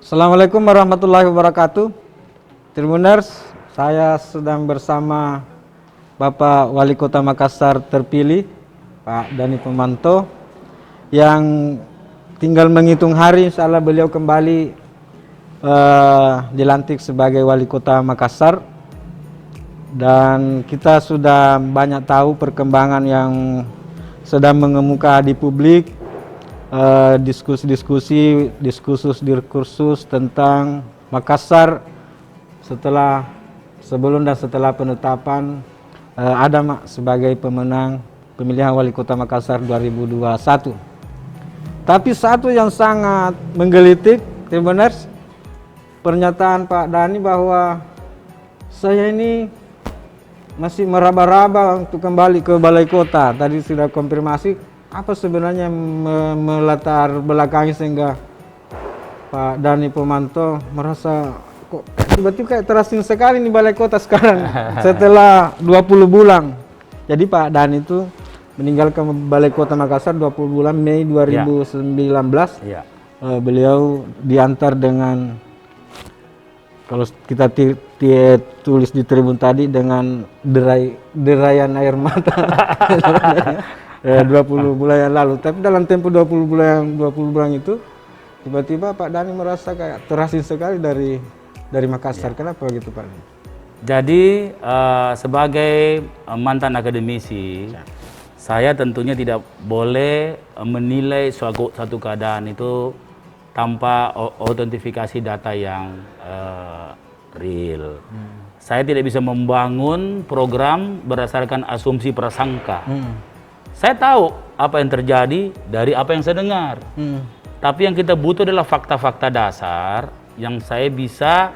Assalamualaikum warahmatullahi wabarakatuh. Tribuners, saya sedang bersama Bapak Wali Kota Makassar terpilih, Pak Dhani Pomanto, yang tinggal menghitung hari, insyaallah beliau kembali dilantik sebagai Wali Kota Makassar. Dan kita sudah banyak tahu perkembangan yang sedang mengemuka di publik, diskursus tentang Makassar sebelum dan setelah penetapan Adam sebagai pemenang pemilihan Wali Kota Makassar 2021. Tapi satu yang sangat menggelitik, Tribuners, pernyataan Pak Dhani bahwa saya ini masih meraba-raba untuk kembali ke Balai Kota. Tadi sudah konfirmasi. Apa sebenarnya melatar belakangi sehingga Pak Dhani Pomanto merasa kok tiba-tiba kayak terasing sekali di Balai Kota sekarang setelah 20 bulan. Jadi Pak Dhani itu meninggalkan Balai Kota Makassar 20 bulan Mei 2019. Ya. Beliau diantar dengan, kalau kita tulis di Tribun tadi, dengan derayan air mata 20 bulan yang lalu. Tapi dalam tempo 20 bulan itu tiba-tiba Pak Dhani merasa kayak terasing sekali dari Makassar. Kenapa begitu Pak? Jadi sebagai mantan akademisi, saya tentunya tidak boleh menilai satu keadaan itu tanpa autentifikasi data yang real. Saya tidak bisa membangun program berdasarkan asumsi prasangka. Saya tahu apa yang terjadi dari apa yang saya dengar. Tapi yang kita butuh adalah fakta-fakta dasar yang saya bisa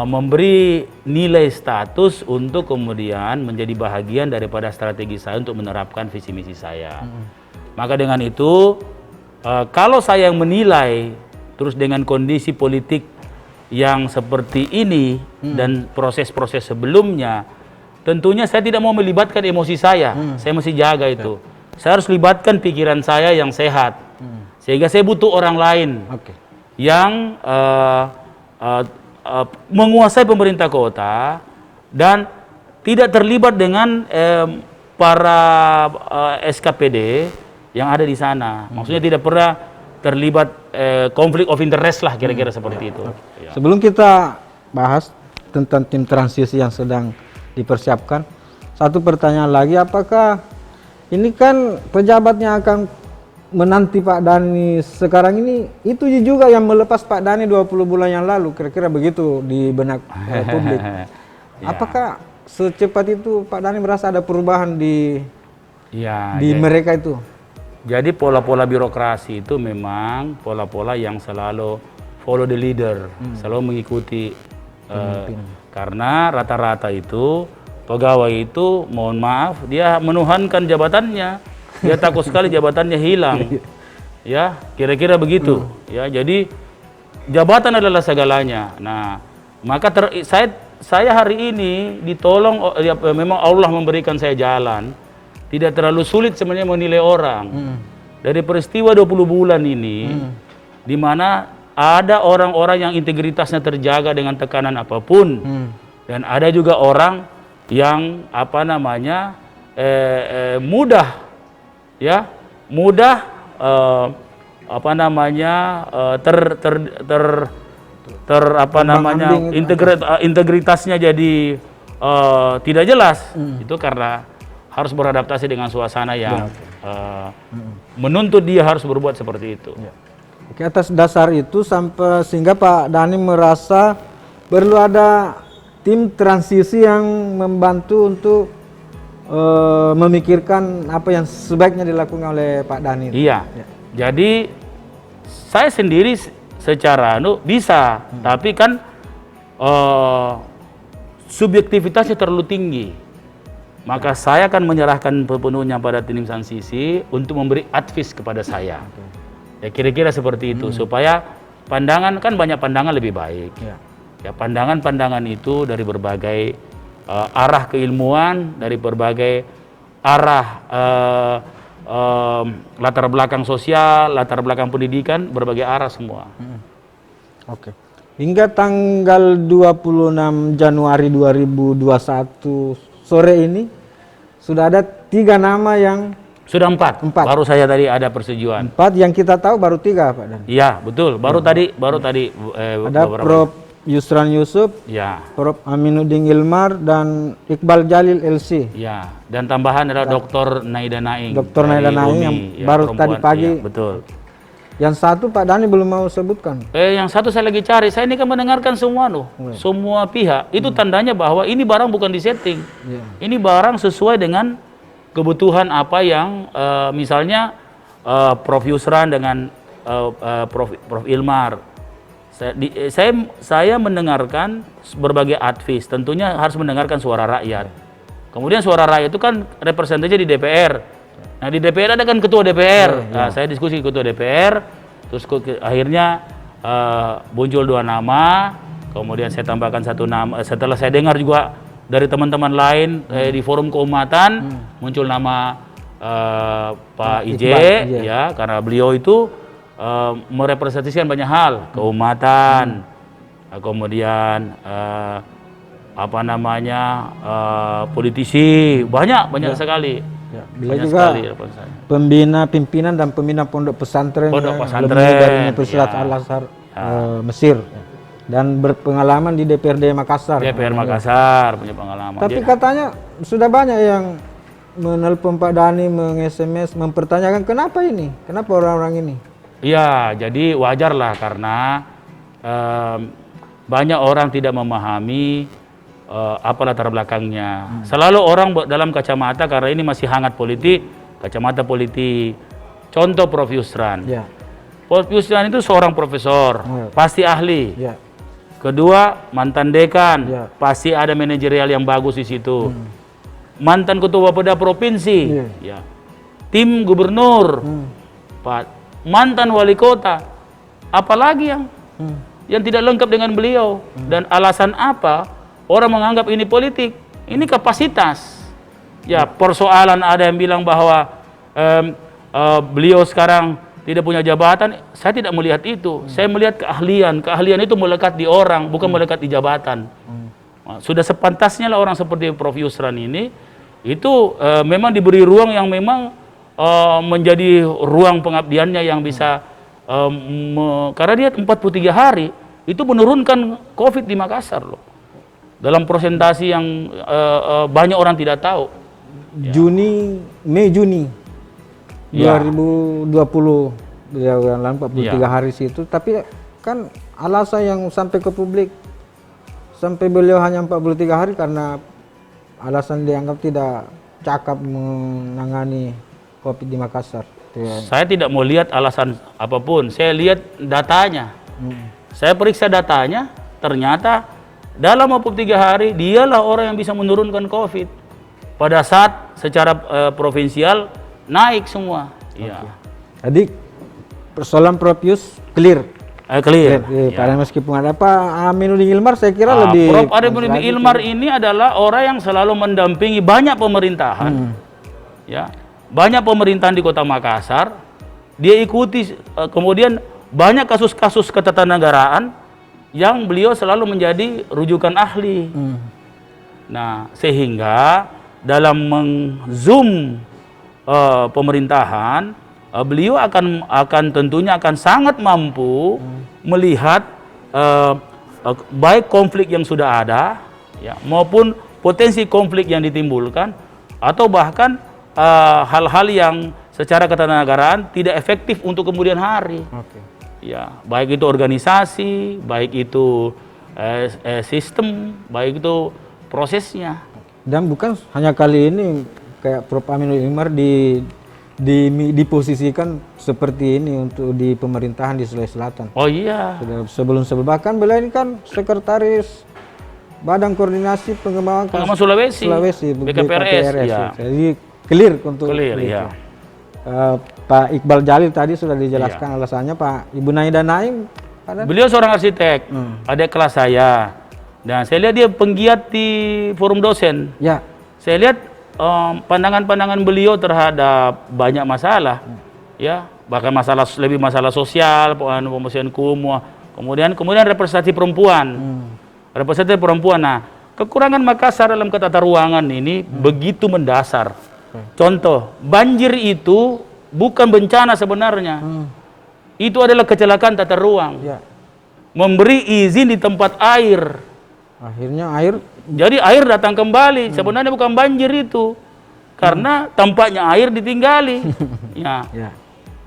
memberi nilai status untuk kemudian menjadi bahagian daripada strategi saya untuk menerapkan visi misi saya. Maka dengan itu, kalau saya yang menilai terus dengan kondisi politik yang seperti ini dan proses-proses sebelumnya, tentunya saya tidak mau melibatkan emosi saya. Saya mesti jaga itu. Saya harus libatkan pikiran saya yang sehat. Sehingga saya butuh orang lain yang menguasai pemerintah kota dan tidak terlibat dengan para SKPD yang ada di sana. Maksudnya tidak pernah terlibat konflik of interest lah, kira-kira seperti itu. Sebelum kita bahas tentang tim transisi yang sedang dipersiapkan, satu pertanyaan lagi, apakah ini kan pejabatnya akan menanti Pak Dhani sekarang ini, itu juga yang melepas Pak Dhani 20 bulan yang lalu, kira-kira begitu di benak publik. Apakah secepat itu Pak Dhani merasa ada perubahan di mereka itu? Jadi pola-pola birokrasi itu memang pola-pola yang selalu follow the leader, selalu mengikuti. Karena rata-rata itu pegawai itu, mohon maaf, dia menuhankan jabatannya, dia takut sekali jabatannya hilang, ya kira-kira begitu. Ya, jadi jabatan adalah segalanya. Nah, maka saya hari ini ditolong, memang Allah memberikan saya jalan. Tidak terlalu sulit sebenarnya menilai orang. Dari peristiwa 20 bulan ini, di mana ada orang-orang yang integritasnya terjaga dengan tekanan apapun, dan ada juga orang yang mudah integritasnya jadi tidak jelas. Itu karena harus beradaptasi dengan suasana yang menuntut dia harus berbuat seperti itu. Oke, atas dasar itu sehingga Pak Dhani merasa perlu ada tim transisi yang membantu untuk memikirkan apa yang sebaiknya dilakukan oleh Pak Dhani. Iya. Jadi saya sendiri secara bisa, tapi kan subjektivitasnya terlalu tinggi. Maka saya akan menyerahkan penuhnya pada tim transisi untuk memberi advice kepada saya. Ya kira-kira seperti itu, supaya pandangan, kan banyak pandangan lebih baik. Ya pandangan-pandangan itu dari berbagai arah keilmuan, dari berbagai arah latar belakang sosial, latar belakang pendidikan, berbagai arah semua. Oke. Hingga tanggal 26 Januari 2021 sore ini sudah ada 3 nama yang Sudah 4. Baru saya tadi ada persetujuan. 4 yang kita tahu baru 3 Pak Dan. Iya, betul. Baru tadi Ada Prof. Yusran Yusuf, Ya, Prof. Aminuddin Ilmar, dan Iqbal Jalil LC. ya. Dan tambahan adalah Dr. Naida Naing. Dr. dari Naida Naing UMI, yang ya, baru perempuan. tadi pagi. Iya, betul. Yang satu Pak Dhani belum mau sebutkan. Yang satu saya lagi cari. Saya ini kan mendengarkan semua loh. Semua pihak. Itu tandanya bahwa ini barang bukan disetting. Iya. Ini barang sesuai dengan kebutuhan apa yang misalnya Prof. Yusran dengan Prof. Ilmar. Saya mendengarkan berbagai advis. Tentunya harus mendengarkan suara rakyat. Kemudian suara rakyat itu kan representasinya di DPR. Nah di DPR ada kan ketua DPR. Nah, saya diskusi ketua DPR. Terus akhirnya muncul 2 nama. Kemudian saya tambahkan 1 nama. Setelah saya dengar juga dari teman-teman lain di forum keumatan muncul nama Pak IJ, ya, karena beliau itu merepresentasikan banyak hal, keumatan, kemudian apa namanya politisi, banyak sekali. Ya, beliau Banyak juga sekali pembina pimpinan dan pembina pondok pesantren, Pondok ya, pesantren, alumni dari Universitas ya. Al-Azhar Mesir, dan berpengalaman di DPRD Makassar. DPR Makassar punya pengalaman. Tapi katanya sudah banyak yang menelpon Pak Dhani, meng-SMS, mempertanyakan kenapa ini, kenapa orang-orang ini. Iya, jadi wajar lah karena banyak orang tidak memahami apa latar belakangnya. Selalu orang dalam kacamata, karena ini masih hangat politik, kacamata politik. Contoh Prof. Yusran. Ya. Prof. Yusran itu seorang profesor, pasti ahli. Ya. Kedua, mantan dekan, Ya. pasti ada manajerial yang bagus di situ. Mantan ketua Bapeda provinsi, ya. Tim gubernur, Pak, mantan wali kota, apalagi yang tidak lengkap dengan beliau. Dan alasan apa orang menganggap ini politik? Ini kapasitas. Ya, persoalan ada yang bilang bahwa beliau sekarang tidak punya jabatan. Saya tidak melihat itu. Saya melihat keahlian. Keahlian itu melekat di orang, bukan melekat di jabatan. Nah, sudah sepantasnya lah orang seperti Prof. Yusran ini itu memang diberi ruang yang memang menjadi ruang pengabdiannya yang bisa karena dia 43 hari itu menurunkan COVID di Makassar loh. Dalam persentasi yang banyak orang tidak tahu. Mei Juni Ya. 2020 beliau yang lalu 43 hari situ, tapi kan alasan yang sampai ke publik sampai beliau hanya 43 hari karena alasan dianggap tidak cakap menangani COVID di Makassar. Saya tidak mau lihat alasan apapun, saya lihat datanya. Saya periksa datanya, ternyata dalam 43 hari dialah orang yang bisa menurunkan COVID. Pada saat secara provinsial naik semua. Iya. Jadi persoalan Prof. Yus clear. Clear. Karena meskipun ada Pak Aminuddin Ilmar, saya kira lebih. Prof. Aminuddin Ilmar ini adalah orang yang selalu mendampingi banyak pemerintahan. Ya. Banyak pemerintahan di Kota Makassar, dia ikuti, kemudian banyak kasus-kasus ketatanegaraan yang beliau selalu menjadi rujukan ahli. Nah, sehingga dalam meng-zoom pemerintahan, beliau akan tentunya akan sangat mampu melihat baik konflik yang sudah ada, ya, maupun potensi konflik yang ditimbulkan, atau bahkan hal-hal yang secara ketatanegaraan tidak efektif untuk kemudian hari. Ya, baik itu organisasi, baik itu sistem, baik itu prosesnya. Dan bukan hanya kali ini kayak Prof. Aminuddin Ilmar diposisikan seperti ini untuk di pemerintahan di Sulawesi Selatan. Oh iya. Sebelum bahkan beliau ini kan sekretaris Badan Koordinasi Pengembangan Sulawesi, BKPRS. Ya. Jadi clear untuk ya. Pak Iqbal Jalil tadi sudah dijelaskan alasannya. Pak Ibu Naida Naing, beliau seorang arsitek, adik kelas saya, dan saya lihat dia penggiat di forum dosen. Ya. Saya lihat pandangan-pandangan beliau terhadap banyak masalah, ya, bahkan lebih masalah sosial, pembersihan kumuh, kemudian representasi perempuan, representasi perempuan. Nah, kekurangan Makassar dalam ketata ruangan ini begitu mendasar. Contoh, banjir itu bukan bencana sebenarnya, itu adalah kecelakaan tata ruang. Ya. Memberi izin di tempat air. Akhirnya air. Jadi air datang kembali. Sebenarnya bukan banjir itu, karena tampaknya air ditinggali. Ya. Ya.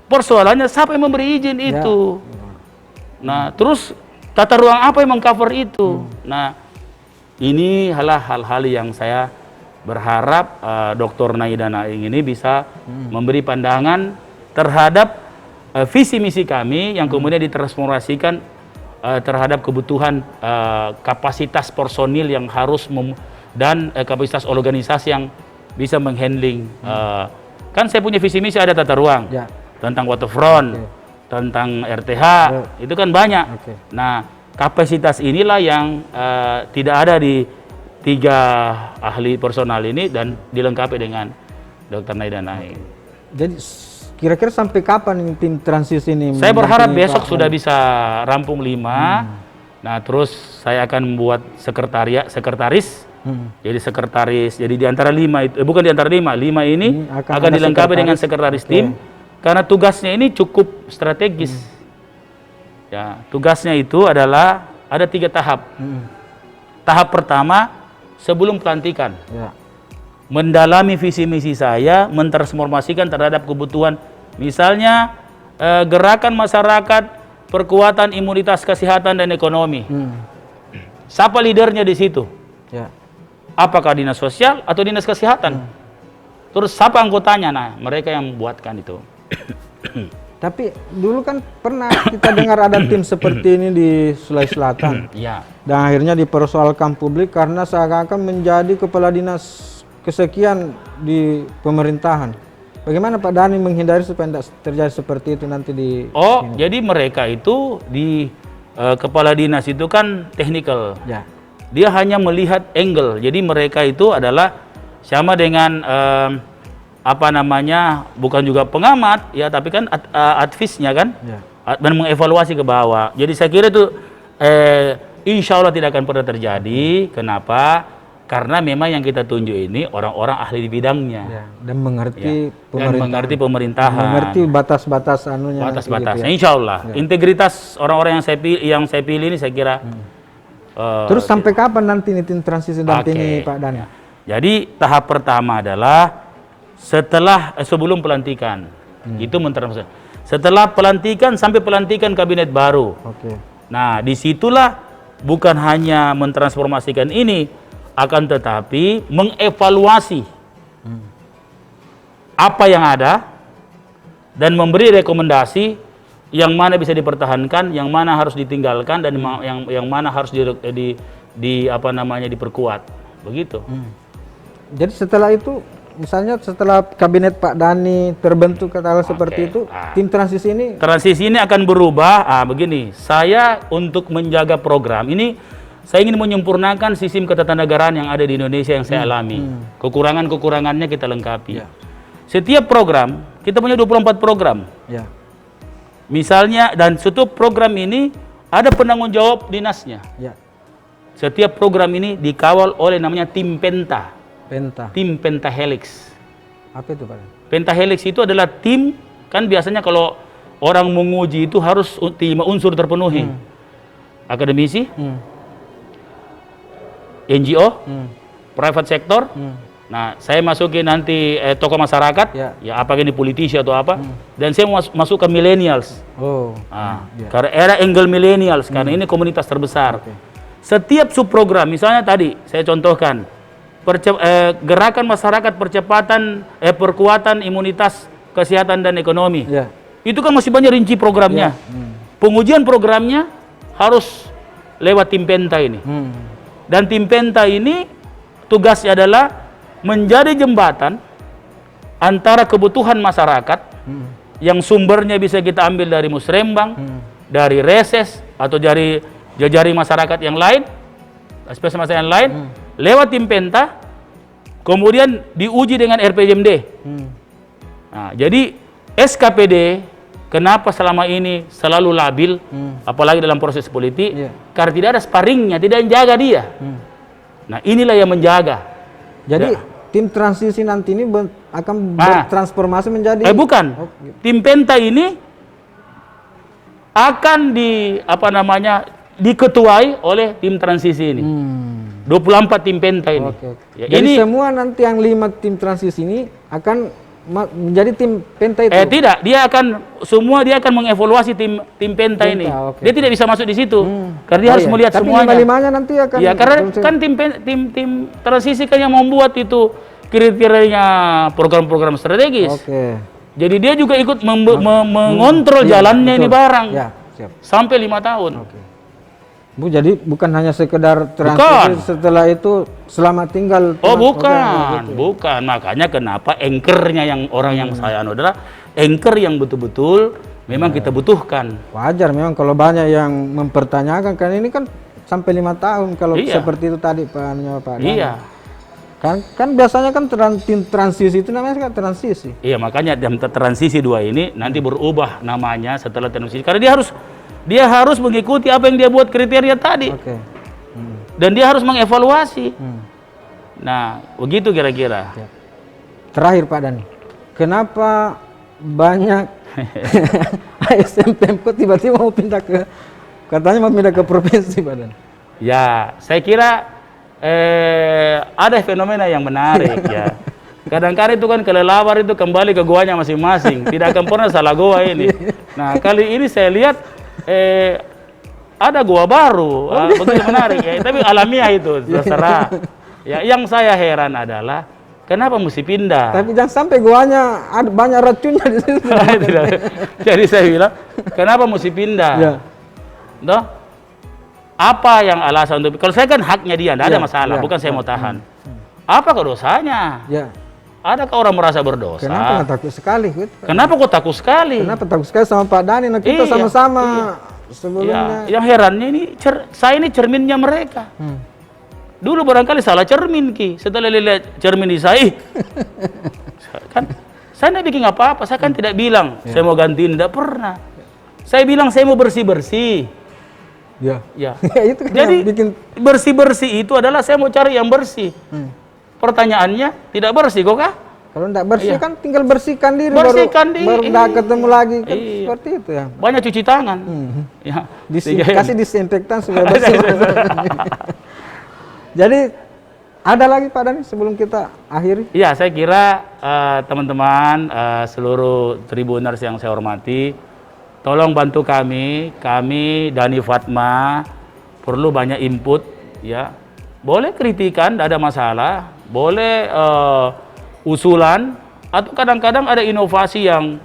Persoalannya siapa yang memberi izin itu? Nah, terus tata ruang apa yang mengcover itu? Nah, ini hal-hal yang saya berharap Dr. Naida Naing ini bisa memberi pandangan terhadap visi misi kami yang kemudian ditransformasikan terhadap kebutuhan kapasitas personil yang harus dan kapasitas organisasi yang bisa menghandling. Kan saya punya visi misi, ada tata ruang, tentang waterfront, tentang RTH, itu kan banyak. Nah, kapasitas inilah yang tidak ada di 3 ahli personal ini dan dilengkapi dengan Dr. Naida Naing. Jadi kira-kira sampai kapan ini tim transisi ini? Saya berharap besok sudah bisa rampung 5. Nah, terus saya akan membuat sekretaris. Jadi sekretaris. Jadi di antara 5 itu, bukan di antara 5 ini akan dilengkapi dengan sekretaris tim, karena tugasnya ini cukup strategis. Ya, tugasnya itu adalah ada 3 tahap. Tahap pertama sebelum pelantikan. Mendalami visi misi saya, mentransformasikan terhadap kebutuhan, misalnya gerakan masyarakat, perkuatan imunitas kesehatan dan ekonomi. Siapa leadernya di situ? Apakah dinas sosial atau dinas kesehatan? Terus siapa anggotanya? Nah, mereka yang buatkan itu. Tapi dulu kan pernah kita dengar ada tim seperti ini di Sulawesi Selatan. Dan akhirnya dipersoalkan publik karena seakan-akan menjadi kepala dinas kesekian di pemerintahan. Bagaimana Pak Dhani menghindari supaya tidak terjadi seperti itu nanti di sini? Jadi mereka itu di kepala dinas itu kan technical. Dia hanya melihat angle. Jadi mereka itu adalah sama dengan bukan juga pengamat ya, tapi kan advisnya kan, dan mengevaluasi ke bawah. Jadi saya kira itu insya Allah tidak akan pernah terjadi. Kenapa? Karena memang yang kita tunjuk ini orang-orang ahli di bidangnya dan mengerti pemerintahan, mengerti batas-batas anunya, batas-batasnya. Insya Allah integritas orang-orang yang saya pilih ini saya kira. Terus sampai kapan nanti ini tim transisi dampingi Pak Dhani? Jadi tahap pertama adalah sebelum pelantikan, itu mentransformasi. Setelah pelantikan sampai pelantikan kabinet baru. Nah, disitulah bukan hanya mentransformasikan ini, akan tetapi mengevaluasi apa yang ada dan memberi rekomendasi yang mana bisa dipertahankan, yang mana harus ditinggalkan, dan yang mana harus diperkuat. Begitu. Jadi setelah itu, misalnya setelah kabinet Pak Dhani terbentuk katakanlah seperti itu, tim transisi ini akan berubah. Begini, saya untuk menjaga program ini, saya ingin menyempurnakan sistem ketatanegaraan yang ada di Indonesia yang saya alami. Kekurangannya kita lengkapi. Setiap program, kita punya 24 program. Misalnya, dan setiap program ini ada penanggung jawab dinasnya. Setiap program ini dikawal oleh namanya tim Penta. Tim Pentahelix. Apa itu Pak? Pentahelix itu adalah tim, kan biasanya kalau orang menguji itu harus 5 unsur terpenuhi. Akademisi, NGO, private sector. Nah, saya masukin nanti tokoh masyarakat, ya apakah ini politisi atau apa, dan saya masukkan millennials. Karena era angle millennials, karena ini komunitas terbesar. Setiap subprogram, misalnya tadi saya contohkan, gerakan masyarakat percepatan perkuatan imunitas kesehatan dan ekonomi. Itu kan masih banyak rinci programnya. Pengujian programnya harus lewat tim Penta ini. Dan tim Penta ini tugasnya adalah menjadi jembatan antara kebutuhan masyarakat yang sumbernya bisa kita ambil dari musrembang, dari reses atau dari jaring masyarakat yang lain, spesies masyarakat yang lain, lewat tim Penta kemudian diuji dengan RPJMD. Nah, jadi SKPD kenapa selama ini selalu labil, apalagi dalam proses politik, karena tidak ada sparringnya, tidak menjaga dia. Nah, inilah yang menjaga. Jadi tim transisi nanti ini akan bertransformasi menjadi bukan. Tim Penta ini akan diketuai oleh tim transisi ini. 24 tim Penta ini. Ya, jadi ini semua nanti yang 5 tim transisi ini akan menjadi tim Penta itu? Tidak, dia akan mengevaluasi tim Penta ini. Dia tidak bisa masuk di situ, karena dia harus melihat semuanya. Tapi 5-5-nya nanti akan... Ya, karena kan tim transisi kan yang membuat itu kriterianya program-program strategis. Jadi dia juga ikut mengontrol jalannya ini barang sampai 5 tahun. Bu, jadi bukan hanya sekedar transisi, setelah itu selama tinggal... bukan. Makanya kenapa anchor-nya yang orang yang saya adalah anchor yang betul-betul memang kita butuhkan. Wajar memang kalau banyak yang mempertanyakan, karena ini kan sampai 5 tahun kalau seperti itu tadi Pak. Iya. Kan biasanya kan tim transisi itu namanya kan transisi. Iya, makanya transisi 2 ini nanti berubah namanya setelah transisi. Karena dia harus mengikuti apa yang dia buat kriteria tadi. Dan dia harus mengevaluasi. Nah, begitu kira-kira. Terakhir Pak Dhani, kenapa banyak ASN Pemkot tiba-tiba mau pindah katanya mau pindah ke provinsi Pak Dhani? Ya, saya kira ada fenomena yang menarik ya. Kadang-kadang itu kan kelelawar itu kembali ke goanya masing-masing. Tidak akan pernah salah goa ini. Nah, kali ini saya lihat ada gua baru, begitu menarik ya. Tapi alamiah itu terserah. Ya, yang saya heran adalah kenapa mesti pindah? Tapi jangan sampai goanya ada banyak racunnya di situ. Jadi saya bilang, kenapa mesti pindah? Toh? Apa yang alasan untuk? Kalau saya kan haknya dia, tidak ada masalah. Bukan saya mau tahan. Apa dosanya? Adakah orang merasa berdosa? Kenapa takut sekali? Kenapa kok takut sekali? Kenapa takut sekali sama Pak Dhani? Nah, kita sama-sama sebelumnya. Yang herannya ini, saya ini cerminnya mereka. Dulu barangkali salah cermin setelah lihat cermin di saya, kan saya tidak bikin apa-apa. Saya kan tidak bilang saya mau gantiin, tidak pernah. Saya bilang saya mau bersih-bersih. Itu kan jadi bikin bersih-bersih itu adalah saya mau cari yang bersih. Pertanyaannya tidak bersih kok kah? Kalau tidak bersih kan tinggal bersihkan diri, baru tidak ketemu lagi kan seperti itu ya. Banyak cuci tangan. Kasih disinfektan supaya bersih. Jadi ada lagi Pak Dhani sebelum kita akhiri? Iya, saya kira teman-teman seluruh Tribuners yang saya hormati, tolong bantu kami Dhani Fatma perlu banyak input ya. Boleh kritikan, tidak ada masalah. Boleh usulan, atau kadang-kadang ada inovasi yang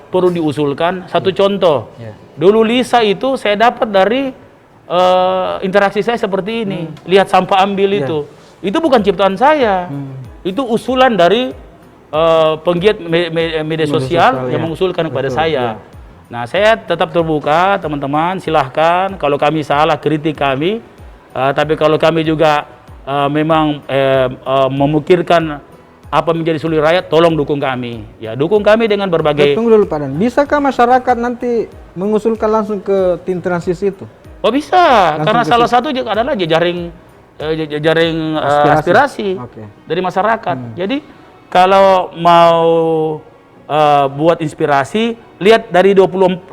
perlu diusulkan. Satu contoh, dulu Lisa itu saya dapat dari interaksi saya seperti ini. Lihat sampah ambil itu bukan ciptaan saya. Itu usulan dari penggiat media sosial yang mengusulkan kepada saya. Nah, saya tetap terbuka, teman-teman, silahkan. Kalau kami salah, kritik kami. Tapi kalau kami juga memang memikirkan apa menjadi sulit rakyat, tolong dukung kami. Ya, dukung kami dengan berbagai... Tunggu dulu Pak Dhani, bisakah masyarakat nanti mengusulkan langsung ke tim transisi itu? Oh bisa, langsung karena salah satu adalah jejaring aspirasi dari masyarakat. Jadi kalau mau buat inspirasi, lihat dari 24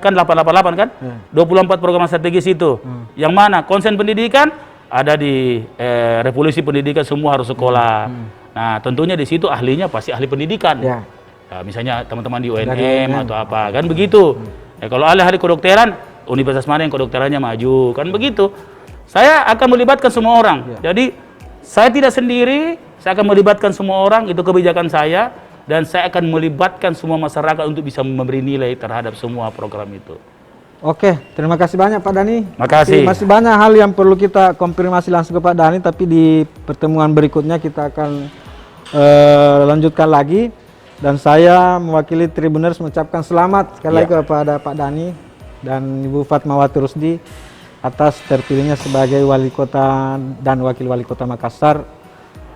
kan 888 kan? 24 program strategis itu. Yang mana konsen pendidikan ada di revolusi pendidikan, semua harus sekolah. Nah, tentunya di situ ahlinya pasti ahli pendidikan. Nah, misalnya teman-teman di UNM atau apa, kan begitu. Kalau ahli kedokteran, universitas mana yang kedokterannya maju, kan begitu. Saya akan melibatkan semua orang. Jadi saya tidak sendiri, saya akan melibatkan semua orang, itu kebijakan saya. Dan saya akan melibatkan semua masyarakat untuk bisa memberi nilai terhadap semua program itu. Oke, terima kasih banyak Pak Dhani. Makasih. Masih banyak hal yang perlu kita konfirmasi langsung ke Pak Dhani, tapi di pertemuan berikutnya kita akan lanjutkan lagi. Dan saya mewakili Tribuners mengucapkan selamat sekali lagi kepada Pak Dhani dan Ibu Fatmawati Rusdi atas terpilihnya sebagai wali kota dan wakil wali kota Makassar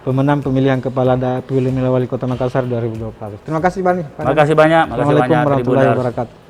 pemenang pemilihan pemilihan wali kota Makassar 2020. Terima kasih Bani. Terima kasih banyak, Assalamualaikum warahmatullahi Tribuners. wabarakatuh.